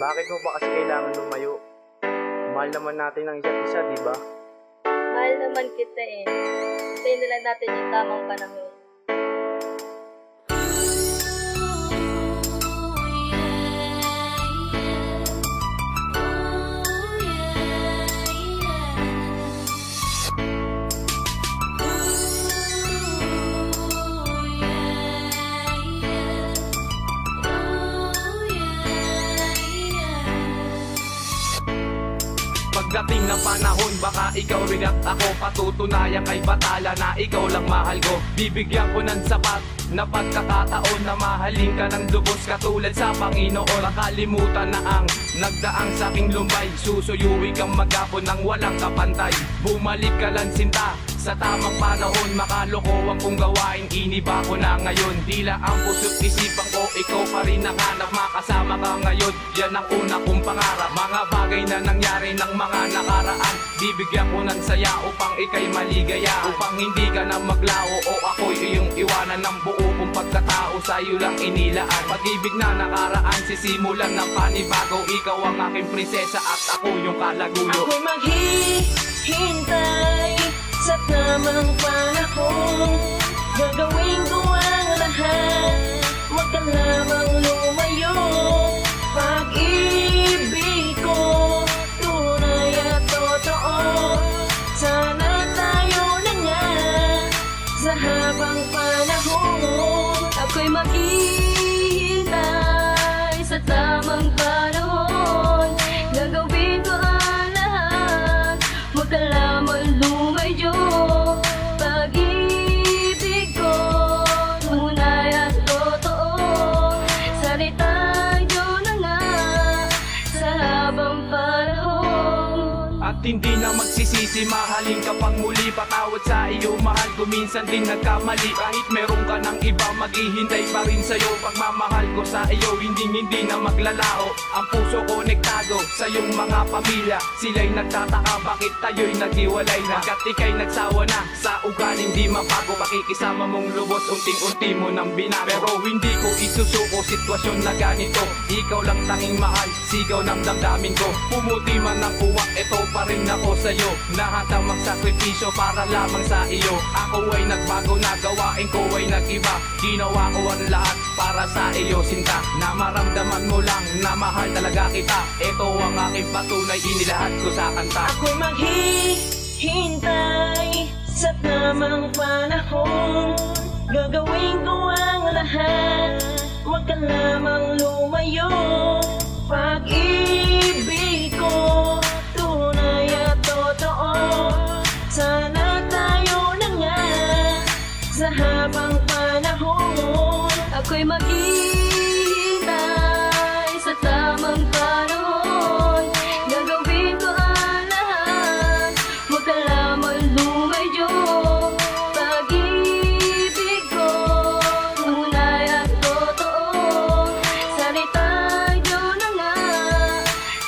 Bakit mo ba kasi kailangan lumayo? Mahal naman natin ang isa't isa, di ba? Mahal naman kita eh. Hintayin na lang natin yung tamang panahon. Pagdating ng panahon, baka ikaw rin at ako patutunayan kay batala na ikaw lang mahal ko. Bibigyan ko ng sapat na pagkakataon na mahalin ka ng lubos katulad sa Panginoon. Makalimutan na ang nagdaang sa aking lumbay, susuyuwi kang maghapon ng walang kapantay. Bumalik ka lang sinta sa tamang panahon, makalokohan kong gawain, iniba ko na ngayon. Tila ang puso't isipan ko, ikaw pa rin nakanap, makasama ka ngayon. Yan ang una kong pangarap, mga bagay na nangyari ng mga nakaraan. Bibigyan ko ng saya upang ikay maligaya, upang hindi ka na maglaho o ako'y iyong iwanan. Ng buo kong pagkatao sa'yo lang inilaan. Pag-ibig na nakaraan, sisimulan ng panibago. Ikaw ang aking prinsesa at ako yung kalaguyo. Ako'y maghihintay sa tamang panahon. Gagawin ko ang lahat, wag ka lamang lumayo. Pag-ibig ko, tunay at totoo. Sana tayo na nga sa habang panahon. Ako'y maghihintay sa tamang panahon. Gagawin ko ang lahat, wag ka lamang lumayo. Pag-ibig ko, tunay at totoo. Salita nyo na nga sa habang panahon. At hindi na magsisisi, mahalin ka pang muli. Patawad sa iyo, mahal ko, minsan din nagkamali. Kahit meron ka ng iba, maghihintay pa rin sa'yo. Pagmamahal ko sa iyo, hindi na maglalaho. Ang puso konektado sa iyong mga pamilya. Sila'y nagtataka, bakit tayo'y naghiwalay na? Kat ika'y nagsawa na sa ugaling di mabago. Pakikisama mong lubos, unting-unti mo nang binago. Pero hindi ko isusuko sitwasyon na ganito. Ikaw lang tanging mahal, sigaw ng damdamin ko. Pumuti man ang uwak, eto pa rin ako sa'yo. Nahanda magsakripisyo para lamang sa iyo. Ako ay nagbago na, gawain ko ay nag-iba. Ginawa ko ang lahat para sa iyo, sinta. Na maramdaman mo lang na mahal talaga kita. Ito ang aking patunay, inilahat ko sa kanta. Ako'y maghihintay sa tamang panahon. Gagawin ko ang lahat, wag ka lamang lumayo. Pag-ibig ko, tunay at totoo. Sana tayo na nga sa habang panahon. Ako'y maghihintay sa tamang panahon. Gagawin ko ang lahat, wag ka lamang lumayo. Pag-ibig ko, tunay at totoo. Salita nyo na nga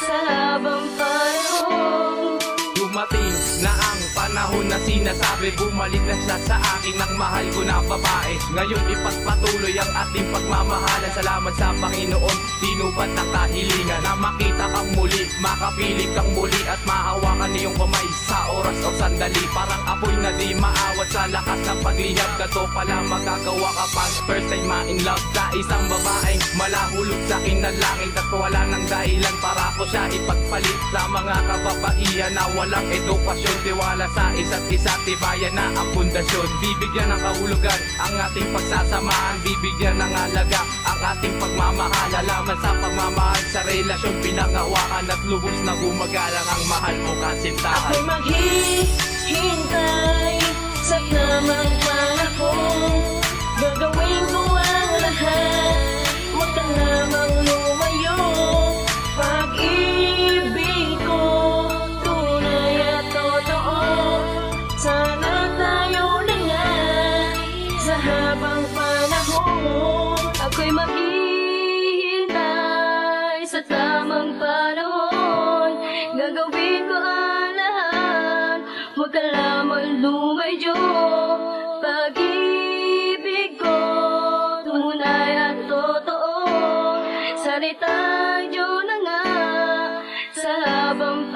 sa habang panahon. Dumating na ang panahon na sinasabi, bumalik na siya sa akin ng mahal ko na babae. Ngayon ipagpatuloy ang ating pagmamahalan. Salamat sa Panginoon, tinupad na kahilingan. Na makita kang muli, makapiling kang muli, at mahawakan niyong kamay sa oras o sandali. Parang apoy na di maawat sa lakas ng paglihap. Gato pala magagawa ka pag first time ma-in love sa isang babaeng malahulog sa akin na langit. At wala ng dahilan para ko siya ipagpalit sa mga kababaihan na walang edukasyon. Tiwala sa isa't isa, tibayan na ang pundasyon. Bibigyan ng kahulugan ang ating pagsasamahan, bibigyan ng halaga ang ating pagmamahal. Alaman sa pagmamahal sa relasyon, pinangawakan at lubos na gumagalang ang mahal mo kasintahan. Ako'y maghihintay sa tamang panahon. Gagawin ko ang lahat, wag ka lamang lumayo. Pag-ibig ko, tunay at totoo. Sana tayo na nga sa habang panahon. Ako'y maghihintay sa tamang panahon. Gagawin ko ang lahat, wag ka lamang lumayo. Pag-ibig ko, tunay at totoo. Salita nyo na nga sa habang